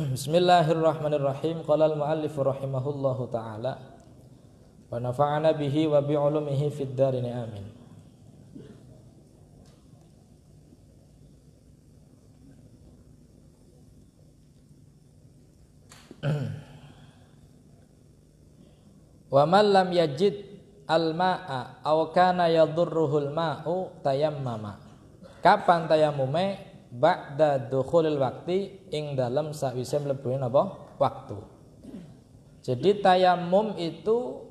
Bismillahirrahmanirrahim. Qala al-muallif rahimahullahu taala wa nafa'ana bihi wa bi 'ulumihi fid dharin amin. Wa man lam yajid al-ma'a aw kana yadurruhul ma'u tayammama. Kapan tayamume? Ba'da dukhulil waqti ing dalam sawise mlebu napa waktu. Jadi tayamum itu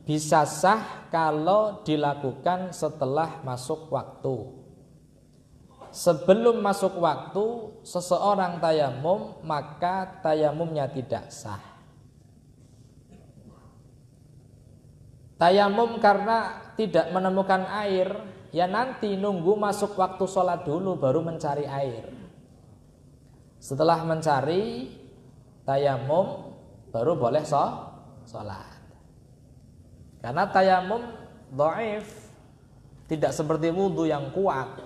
bisa sah kalau dilakukan setelah masuk waktu. Sebelum masuk waktu seseorang tayamum, maka tayamumnya tidak sah. Tayamum karena tidak menemukan air, ya nanti nunggu masuk waktu sholat dulu baru mencari air. Setelah mencari tayamum baru boleh sholat. Karena tayamum dhaif, tidak seperti wudhu yang kuat.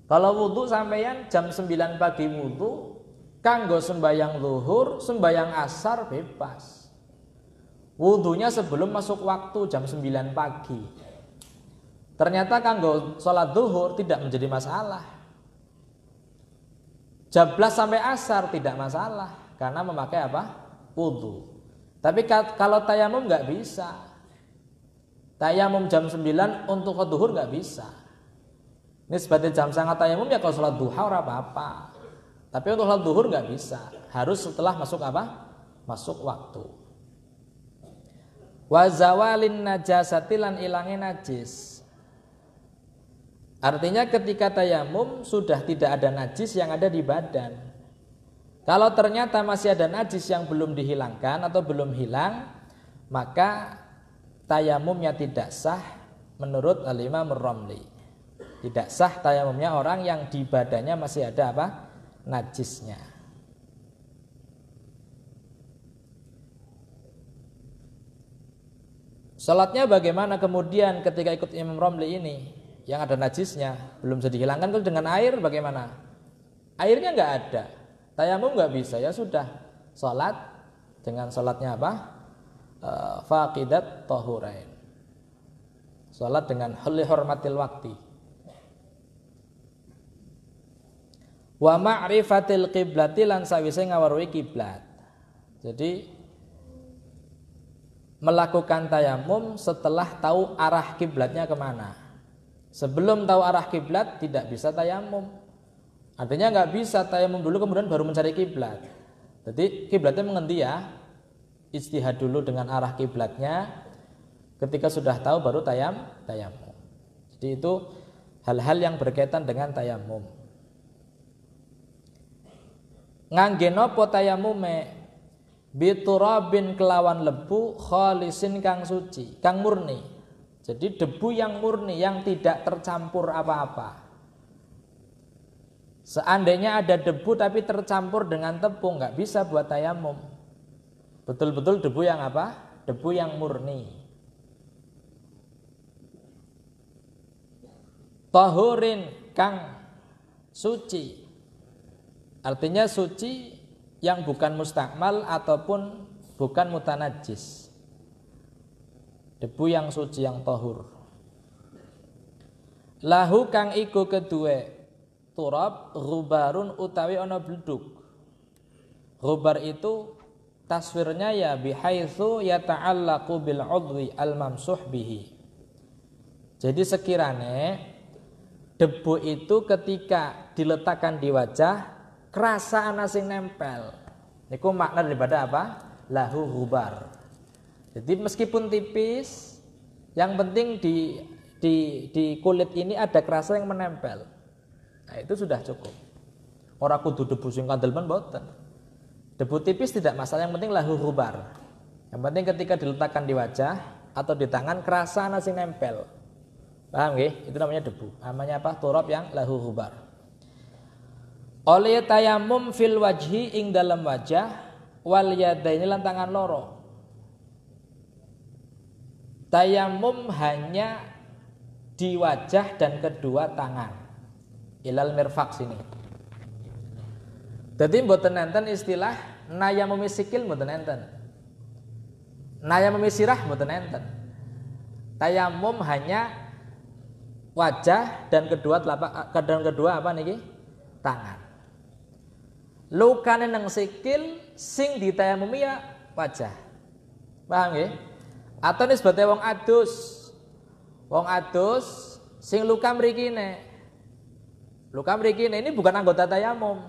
Kalau wudhu sampeyan jam 9 pagi wudhu, kanggo sembayang zuhur, sembayang asar bebas. Wudhunya sebelum masuk waktu jam 9 pagi. Ternyata kanggo sholat zuhur tidak menjadi masalah. Jablas sampai asar tidak masalah karena memakai apa? Wudhu. Tapi kalau tayamum nggak bisa. Tayamum jam 9 untuk ke zuhur nggak bisa. Ini sebagai jam sangat tayamum ya kalau sholat duha ora apa-apa. Tapi untuk sholat zuhur nggak bisa. Harus setelah masuk apa? Masuk waktu. Wa zawalin najasati lan ilange najis. Artinya ketika tayamum sudah tidak ada najis yang ada di badan. Kalau ternyata masih ada najis yang belum dihilangkan atau belum hilang, maka tayamumnya tidak sah menurut Al-Imam Ar-Ramli. Tidak sah tayamumnya orang yang di badannya masih ada apa? Najisnya. Salatnya bagaimana kemudian ketika ikut Imam Ramli ini yang ada najisnya belum bisa dihilangkan, itu dengan air bagaimana? Airnya nggak ada, tayamum nggak bisa, ya sudah salat dengan salatnya apa? Faqidat tahurain. Salat dengan hurmatil waqti. Wa ma'rifatil qiblati lan sawise ngaweruhi kiblat. Jadi melakukan tayamum setelah tahu arah kiblatnya kemana. Sebelum tahu arah kiblat tidak bisa tayamum. Artinya nggak bisa tayamum dulu kemudian baru mencari kiblat. Jadi kiblatnya mengendi ya? Ijtihad dulu dengan arah kiblatnya. Ketika sudah tahu baru tayamum. Jadi itu hal-hal yang berkaitan dengan tayamum. Ngangge napa tayamume? Biturabin kelawan lebu khalisin kang suci, kang murni. Jadi debu yang murni yang tidak tercampur apa-apa. Seandainya ada debu tapi tercampur dengan tepung, nggak bisa buat tayamum. Betul-betul debu yang apa? Debu yang murni. Tahurin kang suci. Artinya suci yang bukan mustakmal ataupun bukan mutanajis. Debu yang suci yang tahur. Lahu kang iku kedue turab ghubarun utawi ana bleduk. Ghubar itu taswirnya ya bihaitsu yata'allaqu bil udwi al mamsuh bihi. Jadi sekiranya debu itu ketika diletakkan di wajah kerasa ana sing nempel. Niku makna daripada apa? Lahu ghubar. Jadi meskipun tipis, yang penting di kulit ini ada kerasa yang menempel. Nah, itu sudah cukup. Ora kudu debu sing kandel men mboten. Debu tipis tidak masalah, yang penting lahu ghubar. Yang penting ketika diletakkan di wajah atau di tangan kerasa ana sing nempel. Paham nggih? Itu namanya debu. Namanya apa? Turab yang lahu ghubar. Oleh tayamum fil wajhi ing dalam wajah wal yadaini lan tangan loro. Tayamum hanya di wajah dan kedua tangan. Ilal mirfaq sini. Jadi mboten enten istilah nayamumi sikil mboten enten. Nayamumi sirah mboten enten. Tayamum hanya wajah dan kedua apa niki? Tangan. Lukane nang sikil sing ditayamumi ya wajah. Paham nggih? Atau nisbate wong adus. Wong adus sing luka mrikine. Luka mrikine ini bukan anggota tayamum.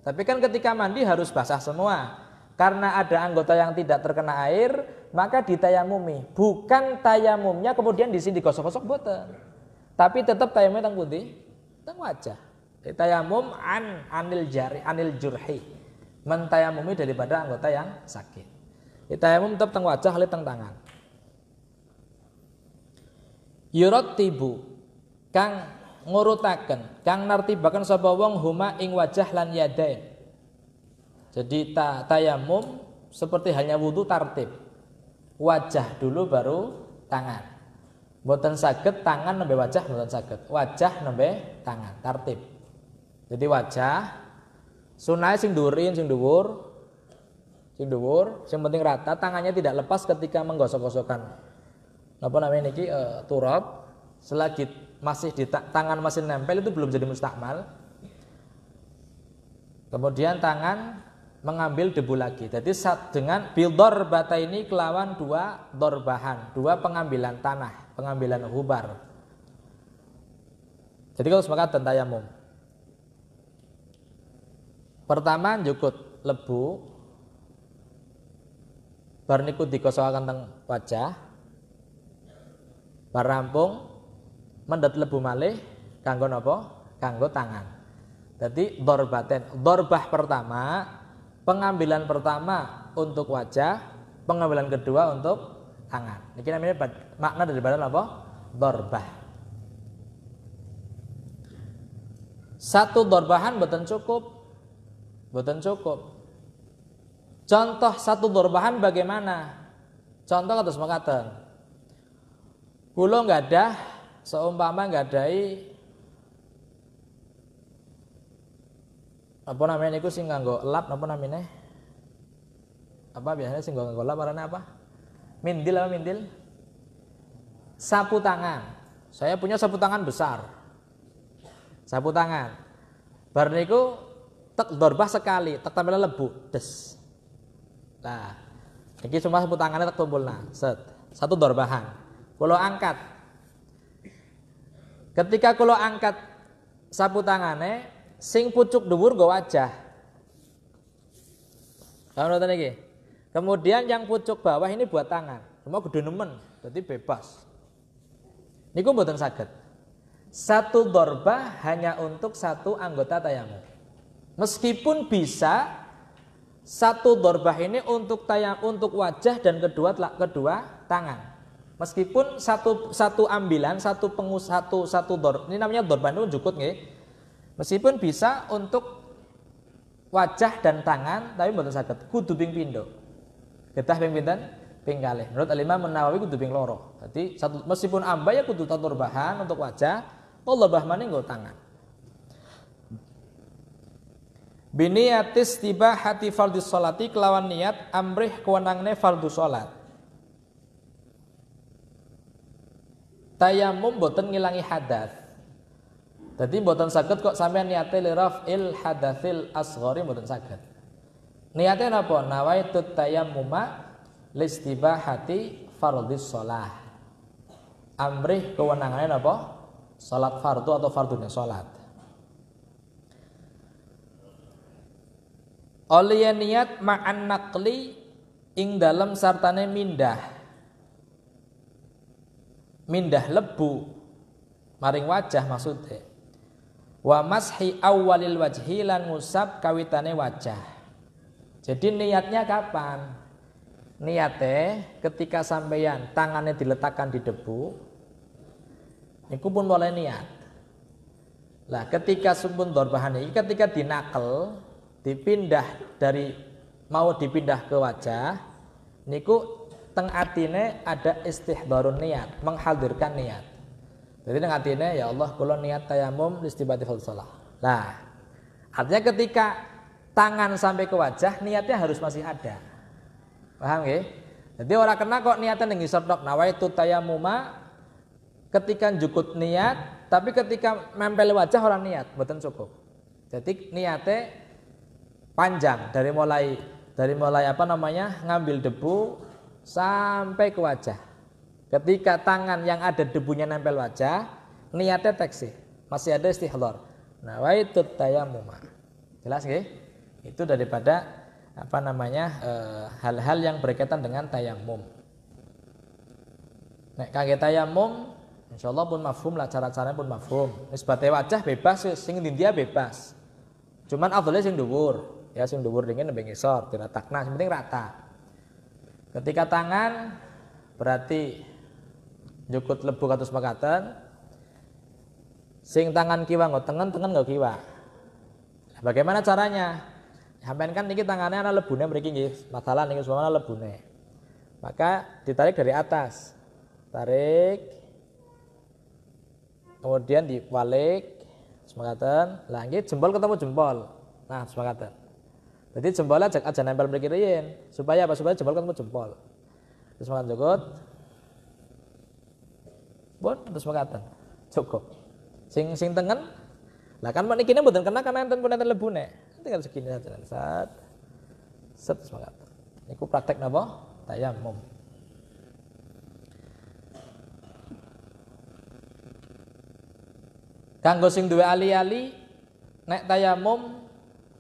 Tapi kan ketika mandi harus basah semua. Karena ada anggota yang tidak terkena air, maka ditayamumi. Bukan tayamumnya kemudian di sini digosok-gosok boten. Tapi tetap tayamumnya teng pundi? Teng wajah. Tayamum anil jurhi. Mentayamumi daripada anggota yang sakit. Tayamum tetap teng wajah, ali teng tangan. Yurattibu kang ngurutaken, kang nartibaken sapa wong huma ing wajah lan yadain. Jadi tayamum seperti halnya wudu tartib. Wajah dulu baru tangan. Mboten saged tangan nembe wajah, mboten saged. Wajah nembe tangan, tartib. Jadi wajah sunai sing dhuwurin, sing dhuwur, sing penting rata, tangannya tidak lepas ketika menggosok-gosokkan. Apa namanya niki turab, selagi masih di tangan masih nempel itu belum jadi mustakmal. Kemudian tangan mengambil debu lagi. Jadi dengan bildor bata ini kelawan dua dorbahan, dua pengambilan tanah, pengambilan hubar. Jadi kalau sepakat dan tayamum. Pertama njukut lebu, bar niku digosokaken teng wajah, bar rampung mendhet lebu malih kanggo napa? Kanggo tangan. Jadi dorbaten, dorbah pertama, pengambilan pertama untuk wajah, pengambilan kedua untuk tangan. Ini namanya makna daripada apa? Dorbah. Satu dorbahan boten cukup. Contoh satu dorbahan bagaimana? Contoh kados mekaten. Kula nggadah seumpama nggadahi apa namanya niku sing nganggo lap apa namanya? Apa biasanya sing nganggo lap arane apa? Mindil apa mindil? Sapu tangan. Saya punya sapu tangan besar. Sapu tangan. Bar niku tek dorbah sekali, tek tampil lebu, des. Nah, iki cuma sapu tangannya tek tumpulna. Set. Satu dorbahan. Kula angkat. Ketika kula angkat sapu tangane, sing pucuk dhuwur nggo wajah. Kamu nonton iki. Kemudian yang pucuk bawah ini buat tangan. Cuma gede nemen, jadi bebas. Niku mboten saged. Satu dorbah hanya untuk satu anggota tayamum. Meskipun bisa satu dorbah ini untuk untuk wajah dan kedua tangan. Meskipun satu ambilan, satu dor, ini namanya dorban itu jukut nggih. Meskipun bisa untuk wajah dan tangan, tapi mboten saged. Kudu ping pindho. Getah ping pinten? Ping kalih. Menurut Al-Imam Nawawi kudu ping loro. Jadi meskipun amba ya kudu dorbahan untuk wajah, dorbah maning nggo tangan. Biniyatis tibahati fardhu sholati kelawan niat amrih kewenangne fardhu sholat. Tayamum boten ngilangi hadas. Jadi boten saged kok sampean niate li raf'il hadatsil asghari boten saged. Niate napa? Nawaitu tayammuma listibahati fardhis shalah. Amrih kewenangane napa? Salat fardu atau fardhunya salat. Oleh niat ma'an naqli ing dalem sartane mindah lebu maring wajah maksudnya. Wa mashi awwalil wajhi lan ngusap kawitane wajah. Jadi niatnya kapan? Niatnya ketika sampeyan tangannya diletakkan di debu, niku pun boleh niat. Lah ketika sumpun dorbahan ini ketika dinakel mau dipindah ke wajah, niku teng atine ada istihdharun niat, menghadirkan niat. Jadi teng atine ya Allah kula niat tayamum listibati fardhu shalah. Nah, artinya ketika tangan sampai ke wajah, niatnya harus masih ada. Paham nggih? Jadi orang kena kok niatnya ning ngisor tok nawaitu tayammuma ketika njukut niat, tapi ketika nempel wajah orang niat, mboten cukup. Jadi niatnya panjang dari mulai ngambil debu sampai ke wajah. Ketika tangan yang ada debunya nempel wajah, niatnya teksih, masih ada istihdhar. Nawaitu tayammuma. Jelas nggih? Itu daripada hal-hal yang berkaitan dengan tayammum. Nek kangge tayammum insyaallah pun mafhum lah, cara-caranya pun mafhum. Nisbate wajah bebas, sing India bebas. Cuman afdhalnya sing dhuwur, ya sing dhuwur dingin nembe ngisor, diratakna, sing penting rata. Ketika tangan berarti njukut lebu kados mekaten. Sing tangan kiwa nggo tengen nggo kiwa. Bagaimana caranya? Sampeyan kan niki tangannya ana lebune mriki nggih. Masalah niki semua ana lebune. Maka ditarik dari atas. Tarik. Kemudian diwalik. Semangatan, lah nggih jempol ketemu jempol. Nah, semangatan. Jadi jempolnya aja nempel mriki riyin, supaya apa? Supaya jempol ketemu jempol. Terus semangatan cukup. Bon, terus semangatan. Cukup. Sing tengen. Lah kan niki mboten kena kan enten pun enten lebune. Tinggal segini saja. Set semangatan. Niku praktek napa? Tayammum. Kanggo sing duwe ali-ali nek tayammum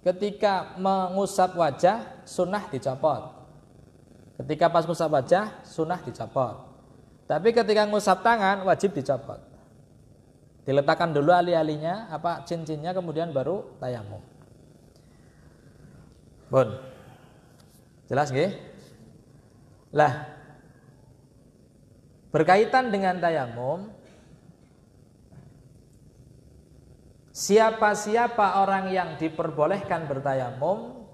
ketika mengusap wajah sunnah dicopot. Ketika pas ngusap wajah sunnah dicopot. Tapi ketika ngusap tangan wajib dicopot. Diletakkan dulu ali-alinya, cincinnya, kemudian baru tayammum. Bon. Jelas nggih? Lah berkaitan dengan tayammum, siapa-siapa orang yang diperbolehkan bertayamum,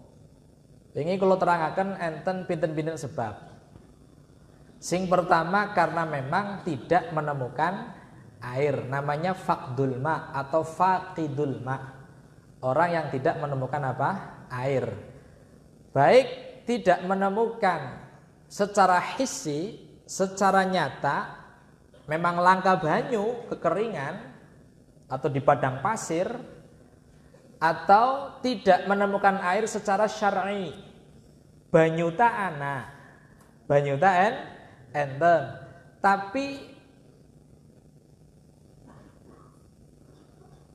ini kalau terangkan enten pinten-pinten sebab. Sing pertama karena memang tidak menemukan air, namanya faqdul ma atau faqidul ma. Orang yang tidak menemukan air. Baik tidak menemukan secara hissi, secara nyata, memang langka banyu, kekeringan, atau di padang pasir, atau tidak menemukan air secara syar'i, banyu ta ana, banyu ta enten, tapi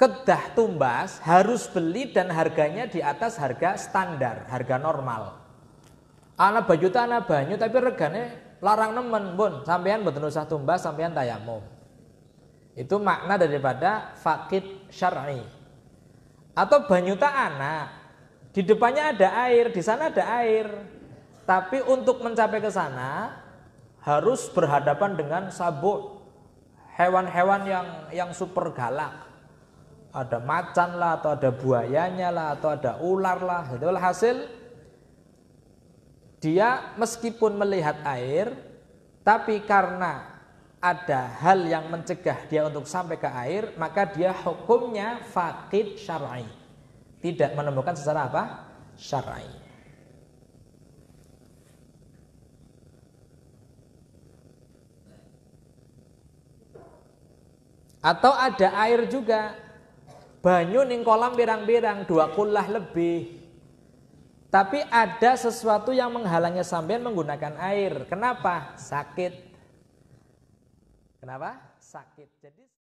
kedah tumbas harus beli dan harganya di atas harga standar, harga normal. Ana banyu ta ana banyu tapi regane larang nemen, pun sampean mboten usah tumbas, sampean tayammum. Itu makna daripada faqid syar'i. Atau banyu ta'ana, di depannya ada air, di sana ada air. Tapi untuk mencapai ke sana harus berhadapan dengan sabuk, hewan-hewan yang super galak. Ada macan lah, atau ada buayanya lah, atau ada ular lah. Itulah hasil dia meskipun melihat air, tapi karena ada hal yang mencegah dia untuk sampai ke air, maka dia hukumnya faqid syar'i. Tidak menemukan secara syar'i. Atau ada air juga. Banyu ning kolam pirang-pirang 2 kullah lebih. Tapi ada sesuatu yang menghalangi sampean menggunakan air. Kenapa? Sakit. Kenapa? Sakit. Jadi